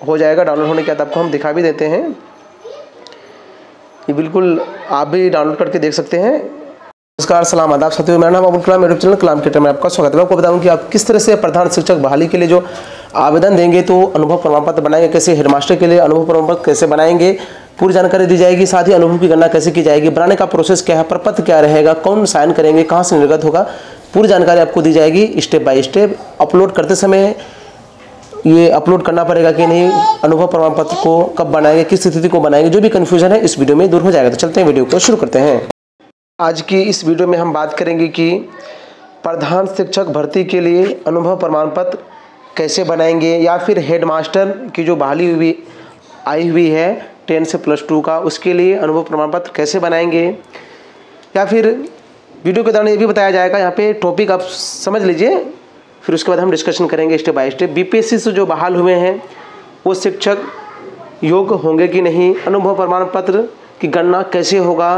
हो जाएगा। डाउनलोड होने के बाद आपको हम दिखा भी देते हैं, ये बिल्कुल आप भी डाउनलोड करके देख सकते हैं। नमस्कार, सलाम, आदाब साथियों, मेरा नाम अबुल कलाम, यूट्यूब चैनल कलाम क्रिएटर में आपका स्वागत है। मैं आपको बताऊं कि आप किस तरह से प्रधान शिक्षक बहाली के लिए जो आवेदन देंगे तो अनुभव प्रमाण पत्र बनाएंगे, कैसे हेडमास्टर के लिए अनुभव प्रमाण पत्र कैसे बनाएंगे, पूरी जानकारी दी जाएगी। साथ ही अनुभव की गणना कैसे की जाएगी, बनाने का प्रोसेस क्या है, प्रपत्र क्या रहेगा, कौन साइन करेंगे, कहाँ से निर्गत होगा, पूरी जानकारी आपको दी जाएगी स्टेप बाय स्टेप। अपलोड करते समय ये अपलोड करना पड़ेगा कि नहीं, अनुभव प्रमाण पत्र को कब बनाएंगे, किस स्थिति को बनाएंगे, जो भी कन्फ्यूजन है इस वीडियो में दूर हो जाएगा। तो चलते हैं वीडियो को शुरू करते हैं। आज की इस वीडियो में हम बात करेंगे कि प्रधान शिक्षक भर्ती के लिए अनुभव प्रमाण पत्र कैसे बनाएंगे, या फिर हेडमास्टर की जो बहाली आई हुई है 10 से +2 का, उसके लिए अनुभव प्रमाण पत्र कैसे बनाएंगे। या फिर वीडियो के दौरान ये भी बताया जाएगा, यहाँ पे टॉपिक आप समझ लीजिए, फिर उसके बाद हम डिस्कशन करेंगे स्टेप बाय स्टेप। बीपीएससी से जो बहाल हुए हैं वो शिक्षक योग्य होंगे कि नहीं, अनुभव प्रमाण पत्र की गणना कैसे होगा,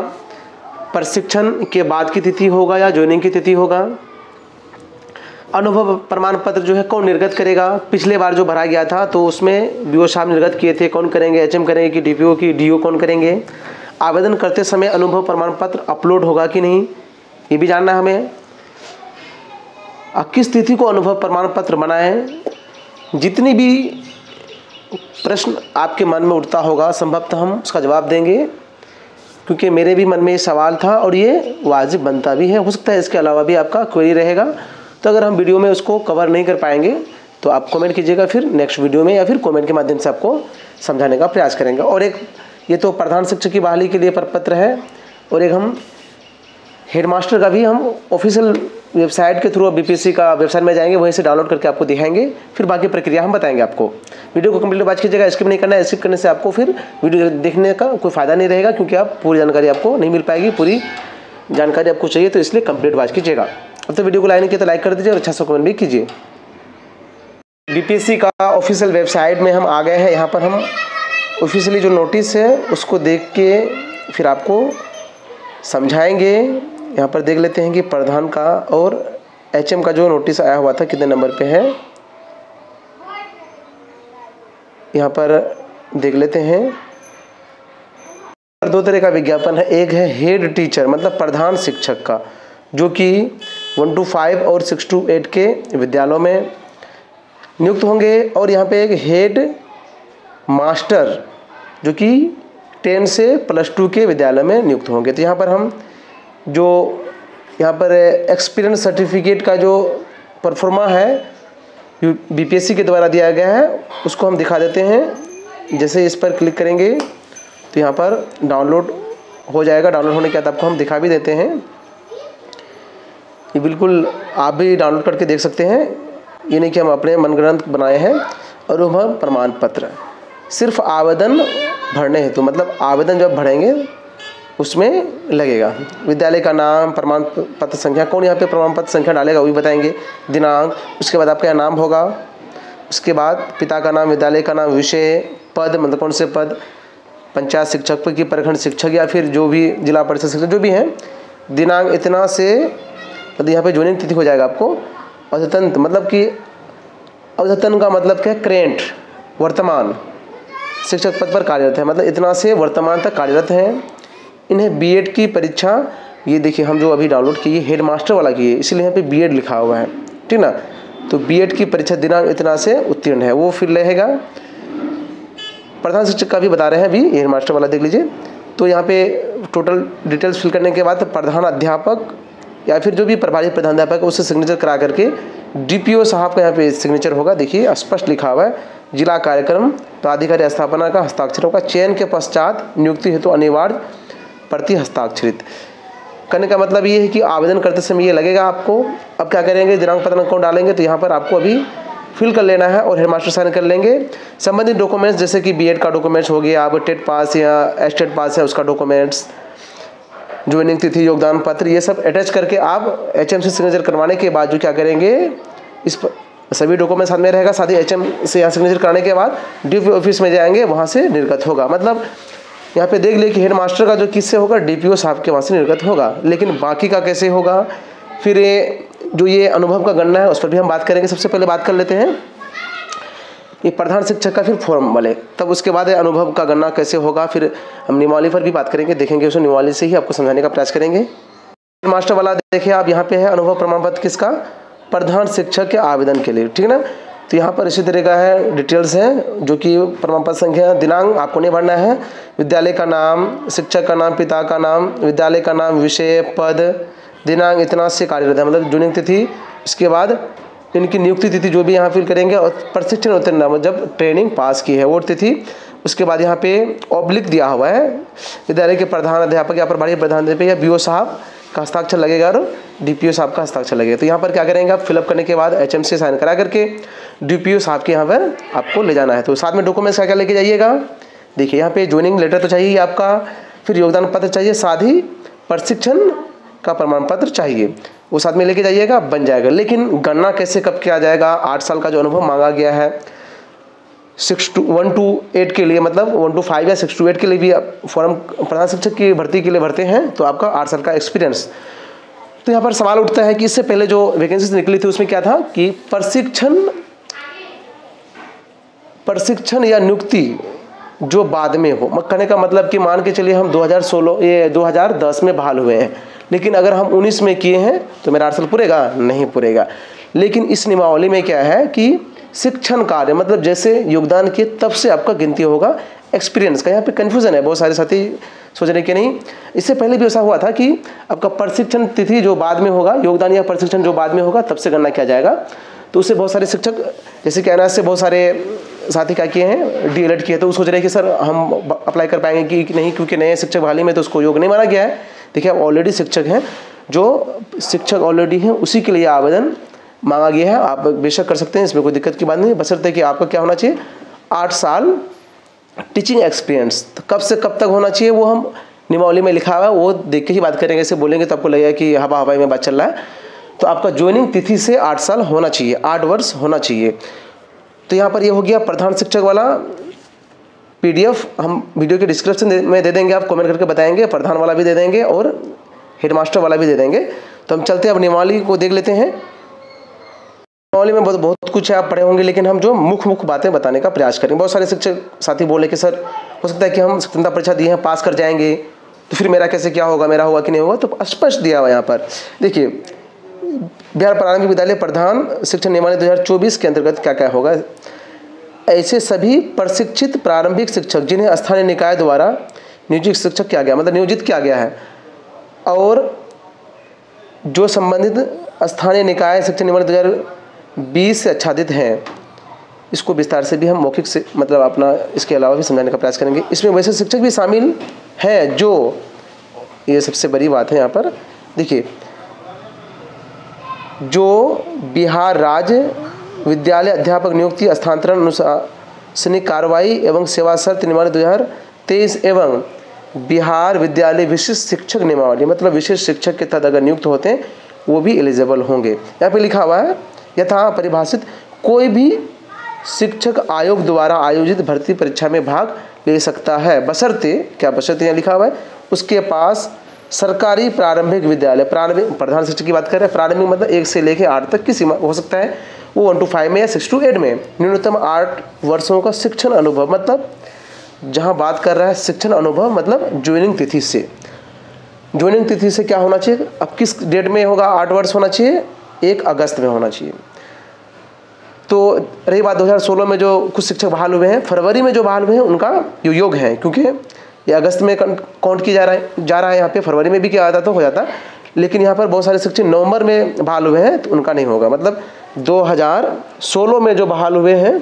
प्रशिक्षण के बाद की तिथि होगा या ज्वाइनिंग की तिथि होगा, अनुभव प्रमाण पत्र जो है कौन निर्गत करेगा। पिछले बार जो भरा गया था तो उसमें बीओ साहब निर्गत किए थे, कौन करेंगे, एचएम करेंगे कि डीपीओ की डीओ कौन करेंगे। आवेदन करते समय अनुभव प्रमाण पत्र अपलोड होगा कि नहीं, ये भी जानना है हमें। किस तिथि को अनुभव प्रमाण पत्र बनाएं। जितनी भी प्रश्न आपके मन में उठता होगा संभवतः हम उसका जवाब देंगे, क्योंकि मेरे भी मन में ये सवाल था और ये वाजिब बनता भी है। हो सकता है इसके अलावा भी आपका क्वेरी रहेगा, तो अगर हम वीडियो में उसको कवर नहीं कर पाएंगे तो आप कमेंट कीजिएगा, फिर नेक्स्ट वीडियो में या फिर कमेंट के माध्यम से आपको समझाने का प्रयास करेंगे। और एक ये तो प्रधान शिक्षक की बहाली के लिए प्रपत्र है, और एक हम हेडमास्टर का भी हम ऑफिशियल वेबसाइट के थ्रू बीपीएससी का वेबसाइट में जाएंगे, वहीं से डाउनलोड करके आपको दिखाएंगे, फिर बाकी प्रक्रिया हम बताएंगे आपको। वीडियो को कंप्लीट वॉच कीजिएगा, स्किप नहीं करना है। स्किप करने से आपको फिर वीडियो देखने का कोई फ़ायदा नहीं रहेगा, क्योंकि आप पूरी जानकारी आपको नहीं मिल पाएगी। पूरी जानकारी आपको चाहिए तो इसलिए कंप्लीट वॉच कीजिएगा। अब तो वीडियो को लाइक नहीं किया तो लाइक कर दीजिए और अच्छा सा कमेंट भी कीजिए। बीपीएससी का ऑफिशियल वेबसाइट में हम आ गए हैं। यहाँ पर हम ऑफिशियली जो नोटिस है उसको देख के फिर आपको समझाएंगे। यहाँ पर देख लेते हैं कि प्रधान का और एचएम का जो नोटिस आया हुआ था कितने नंबर पे है, यहाँ पर देख लेते हैं। दो तरह का विज्ञापन है, एक है हेड टीचर मतलब प्रधान शिक्षक का, जो कि 1 to 5 और 6 to 8 के विद्यालयों में नियुक्त होंगे, और यहाँ पे एक हेड मास्टर जो कि 10 से +2 के विद्यालय में नियुक्त होंगे। तो यहाँ पर हम जो यहाँ पर एक्सपीरियंस सर्टिफिकेट का जो परफॉर्मा है बीपीएससी के द्वारा दिया गया है उसको हम दिखा देते हैं। जैसे इस पर क्लिक करेंगे तो यहाँ पर डाउनलोड हो जाएगा। डाउनलोड होने के बाद आपको हम दिखा भी देते हैं, ये बिल्कुल आप भी डाउनलोड करके देख सकते हैं। ये नहीं कि हम अपने मनगढ़ंत बनाए हैं। अनुभव प्रमाण पत्र सिर्फ आवेदन भरने हेतु, मतलब आवेदन जब भरेंगे उसमें लगेगा। विद्यालय का नाम, प्रमाण पत्र संख्या, कौन यहाँ पे प्रमाण पत्र संख्या डालेगा वो भी बताएंगे, दिनांक, उसके बाद आपका यहाँ नाम होगा, उसके बाद पिता का नाम, विद्यालय का नाम, विषय, पद मतलब कौन से पद, पंचायत शिक्षक पद की प्रखंड शिक्षक या फिर जो भी जिला परिषद शिक्षक जो भी हैं, दिनांक इतना से, मतलब यहाँ पे ज्वाइनिंग तिथि हो जाएगा आपको। अद्यतन मतलब कि अद्यतन का मतलब क्या है, करेंट वर्तमान शिक्षक पद पर कार्यरत है, मतलब इतना से वर्तमान तक कार्यरत हैं। इन्हें बीएड की परीक्षा, ये देखिए हम जो अभी डाउनलोड की हेड मास्टर वाला की है, इसलिए यहाँ पे बीएड लिखा हुआ है, ठीक ना। तो बीएड की परीक्षा दिनांक इतना से उत्तीर्ण है वो फिर रहेगा। प्रधान शिक्षक का भी बता रहे हैं अभी, हेड मास्टर वाला देख लीजिए। तो यहाँ पे टोटल डिटेल्स फिल करने के बाद प्रधान अध्यापक या फिर जो भी प्रभारी प्रधानाध्यापक है उससे सिग्नेचर करा करके डीपीओ साहब का यहाँ पे सिग्नेचर होगा। देखिए स्पष्ट लिखा हुआ है, जिला कार्यक्रम पदाधिकारी स्थापना का हस्ताक्षरों का चयन के पश्चात नियुक्ति हेतु अनिवार्य प्रति हस्ताक्षरित करने का मतलब ये है कि आवेदन करते समय ये लगेगा आपको। अब क्या करेंगे, दिनांक पता कौन डालेंगे, तो यहाँ पर आपको अभी फिल कर लेना है और हेडमास्टर साइन कर लेंगे। संबंधित डॉक्यूमेंट्स जैसे कि बीएड का डॉक्यूमेंट्स हो गया, आप टेट पास या एस्टेट पास है उसका डॉक्यूमेंट्स, ज्वाइनिंग तिथि, योगदान पत्र, ये सब अटैच करके आप एचएम से सिग्नेचर करवाने के बाद जो क्या करेंगे, इस पर सभी डॉक्यूमेंट साथ में रहेगा। साथ ही एचएम से यहाँ सिग्नेचर कराने के बाद डीपीओ ऑफिस में जाएंगे, वहाँ से निर्गत होगा। मतलब यहाँ पे देख लिए कि हेडमास्टर का जो किससे होगा, डीपीओ साहब के वहाँ से निर्गत होगा, लेकिन बाकी का कैसे होगा। फिर ये जो ये अनुभव का गणना है उस पर भी हम बात करेंगे। सबसे पहले बात कर लेते हैं ये प्रधान शिक्षक का फिर फॉर्म वाले, तब उसके बाद अनुभव का गणना कैसे होगा, फिर हम नियमावली पर भी बात करेंगे, देखेंगे उस नियमावली से ही आपको समझाने का प्रयास करेंगे। मास्टर वाला देखिए आप यहाँ पे है अनुभव प्रमाण पत्र किसका, प्रधान शिक्षक के आवेदन के लिए, ठीक है ना। तो यहाँ पर इसी तरह का है डिटेल्स है, जो कि प्रमाण पत्र संख्या, दिनांक आपको नहीं भरना है, विद्यालय का नाम, शिक्षक का नाम, पिता का नाम, विद्यालय का नाम, विषय, पद, दिनांक इतना से कार्यरत है, मतलब ज्वाइनिंग तिथि, इसके बाद इनकी नियुक्ति तिथि जो भी यहाँ फिल करेंगे, और प्रशिक्षण उत्तीर्ण जब ट्रेनिंग पास की है वो तिथि। उसके बाद यहाँ पे ऑब्लिक दिया हुआ है, विद्यालय के प्रधान अध्यापक या प्रभारी प्रधान अध्यापक या बीओ साहब का हस्ताक्षर लगेगा और डीपीओ साहब का हस्ताक्षर लगेगा। तो यहाँ पर क्या करेंगे आप, फिलअप करने के बाद एचएमसी साइन करा करके डीपीओ साहब के यहाँ पर आपको ले जाना है। तो साथ में डॉक्यूमेंट्स क्या क्या लेके जाइएगा, देखिए यहाँ पे ज्वाइनिंग लेटर तो चाहिए आपका, फिर योगदान पत्र चाहिए, साथ ही प्रशिक्षण का प्रमाण पत्र चाहिए, वो साथ में लेके जाइएगा, बन जाएगा। लेकिन गणना कैसे कब किया जाएगा, 8 साल का जो अनुभव मांगा गया है 1 to 8 के लिए, मतलब 1 to 5 या 6 to 8 के लिए भी फॉर्म प्रधान शिक्षक की भर्ती के लिए भरते हैं, तो आपका 8 साल का एक्सपीरियंस। तो यहाँ पर सवाल उठता है कि इससे पहले जो वैकेंसीज निकली थी उसमें क्या था कि प्रशिक्षण या नियुक्ति जो बाद में हो, कहने का मतलब कि मान के चलिए हम 2010 में बहाल हुए हैं, लेकिन अगर हम 19 में किए हैं तो मेरा 8 साल पूरेगा, नहीं पूरेगा। लेकिन इस नियमावली में क्या है कि शिक्षण कार्य मतलब जैसे योगदान किए तब से आपका गिनती होगा एक्सपीरियंस का। यहाँ पे कन्फ्यूजन है, बहुत सारे साथी सोच रहे कि नहीं, इससे पहले भी ऐसा हुआ था कि आपका प्रशिक्षण तिथि जो बाद में होगा, योगदान या प्रशिक्षण जो बाद में होगा तब से गणना किया जाएगा। तो उससे बहुत सारे शिक्षक, जैसे कि एनआईएस से बहुत सारे साथी क्या किए हैं, डीएलएड किए, तो वो सोच रहे हैं कि सर हम अप्लाई कर पाएंगे कि नहीं, क्योंकि नए शिक्षक बहाली में तो उसको योग नहीं माना गया है। देखिए आप ऑलरेडी शिक्षक हैं, जो शिक्षक ऑलरेडी हैं उसी के लिए आवेदन मांगा गया है, आप बेशक कर सकते हैं, इसमें कोई दिक्कत की बात नहीं, बशर्ते कि आपका क्या होना चाहिए, 8 साल टीचिंग एक्सपीरियंस। तो कब से कब तक होना चाहिए वो हम नियमावली में लिखा हुआ है, वो देख के ही बात करेंगे। ऐसे बोलेंगे तो आपको लगेगा कि हवाई में बात चल रहा है। तो आपका ज्वाइनिंग तिथि से 8 साल होना चाहिए, 8 वर्ष होना चाहिए। तो यहाँ पर ये हो गया प्रधान शिक्षक वाला PDF, हम वीडियो के डिस्क्रिप्शन में दे देंगे, आप कमेंट करके बताएंगे, प्रधान वाला भी दे देंगे और हेडमास्टर वाला भी दे देंगे। तो हम चलते हैं अब नियमावली को देख लेते हैं। नियमावली में बहुत कुछ है, आप पढ़े होंगे, लेकिन हम जो मुख्य बातें बताने का प्रयास करेंगे। बहुत सारे शिक्षक साथी बोले कि सर हो सकता है कि हम शिक्षकता परीक्षा दिए हैं, पास कर जाएंगे, तो फिर मेरा कैसे क्या होगा, मेरा होगा कि नहीं होगा। तो स्पष्ट दिया हुआ यहाँ पर देखिए, बिहार प्रारंभिक विद्यालय प्रधान शिक्षण नियमावली 2024 के अंतर्गत क्या क्या होगा। ऐसे सभी प्रशिक्षित प्रारंभिक शिक्षक जिन्हें स्थानीय निकाय द्वारा नियोजित शिक्षक किया गया, मतलब नियोजित किया गया है, और जो संबंधित स्थानीय निकाय शिक्षण नियमावली 2020 से आच्छादित हैं, इसको विस्तार से भी हम मौखिक से मतलब अपना इसके अलावा भी समझाने का प्रयास करेंगे। इसमें वैसे शिक्षक भी शामिल हैं, जो ये सबसे बड़ी बात है यहाँ पर देखिए, जो बिहार राज्य विद्यालय अध्यापक नियुक्ति स्थानांतरण अनुशासनिक कार्रवाई एवं सेवा शर्त नियमावली 2023 एवं बिहार विद्यालय विशिष्ट शिक्षक नियमावली, मतलब विशिष्ट शिक्षक के तहत अगर नियुक्त होते हैं वो भी एलिजिबल होंगे। यहाँ पे लिखा हुआ है यथा परिभाषित कोई भी शिक्षक आयोग द्वारा आयोजित भर्ती परीक्षा में भाग ले सकता है, बशर्ते क्या, बशर्ते यहाँ लिखा हुआ है उसके पास सरकारी प्रारंभिक विद्यालय, प्रारंभिक प्रधान शिक्षक की बात कर रहे हैं, प्रारंभिक मतलब 1 से लेकर 8 तक की सीमा हो सकता है, वो 1 to 5 में या 6 to 8 में न्यूनतम 8 वर्षों का शिक्षण अनुभव, मतलब जहाँ बात कर रहा है शिक्षण अनुभव मतलब ज्वाइनिंग तिथि से, ज्वाइनिंग तिथि से क्या होना चाहिए, अब किस डेट में होगा, 8 वर्ष होना चाहिए, 1 अगस्त में होना चाहिए। तो रही बात 2016 में जो कुछ शिक्षक बहाल हुए हैं, फरवरी में जो बहाल हुए हैं उनका योग है, क्योंकि ये अगस्त में काउंट किया जा रहा है यहाँ पे, फरवरी में भी किया जाता तो हो जाता, लेकिन यहाँ पर बहुत सारे शिक्षक नवंबर में बहाल हुए हैं तो उनका नहीं होगा। मतलब 2016 में जो बहाल हुए हैं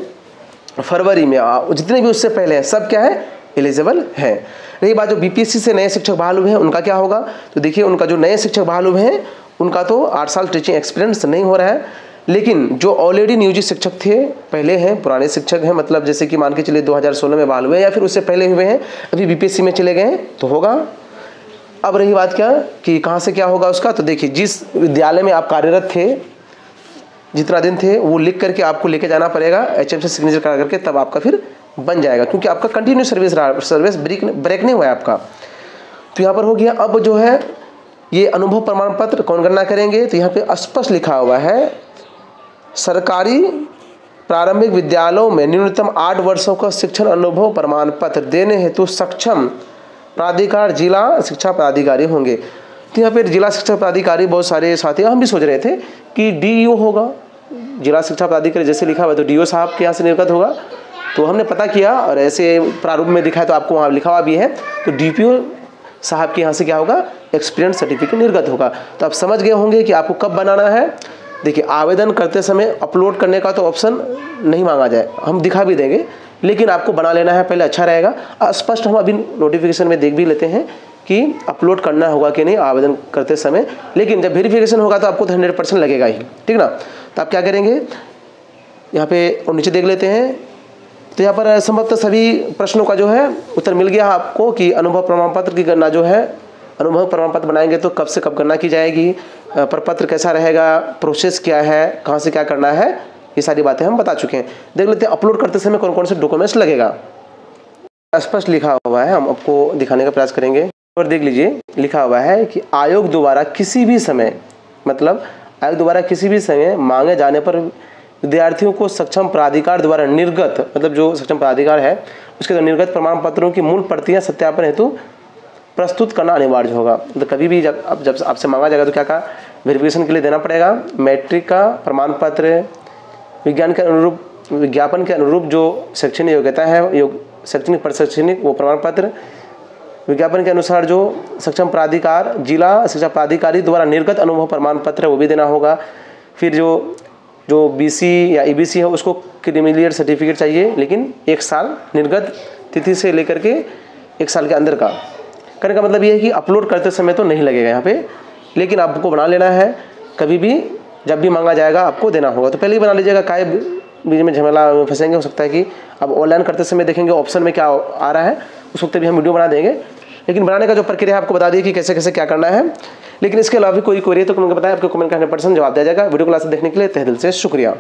फरवरी में, जितने भी उससे पहले हैं सब क्या है, एलिजिबल है। रही बात जो बीपीएससी से नए शिक्षक बहाल हुए हैं उनका क्या होगा, तो देखिए उनका जो नए शिक्षक बहाल हुए हैं उनका तो 8 साल टीचिंग एक्सपीरियंस नहीं हो रहा है, लेकिन जो ऑलरेडी नियोजित शिक्षक थे पहले हैं, पुराने शिक्षक हैं, मतलब जैसे कि मान के चलिए 2016 में बहाल हुए या फिर उससे पहले हुए हैं, अभी बीपीएससी में चले गए हैं तो होगा। अब रही बात क्या कि कहाँ से क्या होगा उसका, तो देखिए जिस विद्यालय में आप कार्यरत थे, जितना दिन थे वो लिख करके आपको लेके जाना पड़ेगा, एचएम से सिग्नेचर करा करके, तब आपका फिर बन जाएगा, क्योंकि आपका कंटिन्यू सर्विस ब्रेक नहीं हुआ है आपका। तो यहाँ पर हो गया। अब जो है ये अनुभव प्रमाण पत्र कौन गणना करेंगे, तो यहाँ पे स्पष्ट लिखा हुआ है सरकारी प्रारंभिक विद्यालयों में न्यूनतम 8 वर्षों का शिक्षण अनुभव प्रमाण पत्र देने हेतु सक्षम प्राधिकार जिला शिक्षा पदाधिकारी होंगे। तो यहाँ पर जिला शिक्षा पदाधिकारी बहुत सारे साथी, हम भी सोच रहे थे कि डीईओ होगा, जिला शिक्षा पदाधिकारी जैसे लिखा हुआ तो डीईओ साहब के यहाँ से निर्गत होगा। तो हमने पता किया और ऐसे प्रारूप में दिखाया तो आपको वहाँ लिखा हुआ भी है, तो डीपीओ साहब के यहाँ से क्या होगा, एक्सपीरियंस सर्टिफिकेट निर्गत होगा। तो आप समझ गए होंगे कि आपको कब बनाना है। देखिए, आवेदन करते समय अपलोड करने का तो ऑप्शन नहीं मांगा जाए, हम दिखा भी देंगे, लेकिन आपको बना लेना है पहले, अच्छा रहेगा। स्पष्ट हम अभी नोटिफिकेशन में देख भी लेते हैं कि अपलोड करना होगा कि नहीं आवेदन करते समय, लेकिन जब वेरिफिकेशन होगा तो आपको तो 100% लगेगा ही, ठीक ना। तो आप क्या करेंगे, यहाँ पे और नीचे देख लेते हैं। तो यहाँ पर संभवतः सभी प्रश्नों का जो है उत्तर मिल गया आपको कि अनुभव प्रमाण पत्र की गणना जो है, अनुभव प्रमाण पत्र बनाएंगे तो कब से कब गणना की जाएगी, प्रपत्र कैसा रहेगा, प्रोसेस क्या है, कहाँ से क्या करना है, ये सारी बातें हम बता चुके हैं। देख लेते हैं अपलोड करते समय कौन कौन से डॉक्यूमेंट्स लगेगा। स्पष्ट लिखा हुआ है, हम आपको दिखाने का प्रयास करेंगे। और देख लीजिए, लिखा हुआ है कि आयोग द्वारा किसी भी समय, मतलब आयोग द्वारा किसी भी समय मांगे जाने पर विद्यार्थियों को सक्षम प्राधिकार द्वारा निर्गत, मतलब जो सक्षम प्राधिकार है उसके द्वारा निर्गत प्रमाण पत्रों की मूल प्रतियां सत्यापन हेतु प्रस्तुत करना अनिवार्य होगा। तो कभी भी जब आपसे मांगा जाएगा तो क्या कहा, वेरिफिकेशन के लिए देना पड़ेगा मैट्रिक का प्रमाण पत्र, विज्ञान के अनुरूप विज्ञापन के अनुरूप जो शैक्षणिक योग्यता है, शैक्षणिक प्रशैक्षणिक वो प्रमाण पत्र, विज्ञापन के अनुसार जो सक्षम प्राधिकार जिला शिक्षा प्राधिकारी द्वारा निर्गत अनुभव प्रमाण पत्र है वो भी देना होगा। फिर जो बीसी या ईबीसी है उसको क्रीमिलियर सर्टिफिकेट चाहिए, लेकिन 1 साल निर्गत तिथि से लेकर के 1 साल के अंदर का। करने का मतलब ये है कि अपलोड करते समय तो नहीं लगेगा यहाँ पे, लेकिन आपको बना लेना है, कभी भी जब भी मांगा जाएगा आपको देना होगा। तो पहले ही बना लीजिएगा, काय बीच में झमेला में फंसेंगे। हो सकता है कि अब ऑनलाइन करते समय देखेंगे ऑप्शन में क्या आ रहा है, उस वक्त भी हम वीडियो बना देंगे, लेकिन बनाने का जो प्रक्रिया है आपको बता दी कि कैसे कैसे क्या करना है। लेकिन इसके अलावा भी कोई क्वेरी तो मुझे बताएं, आपको कमेंट का 100% जवाब दिया जाएगा। वीडियो क्लास देखने के लिए तहे दिल से शुक्रिया।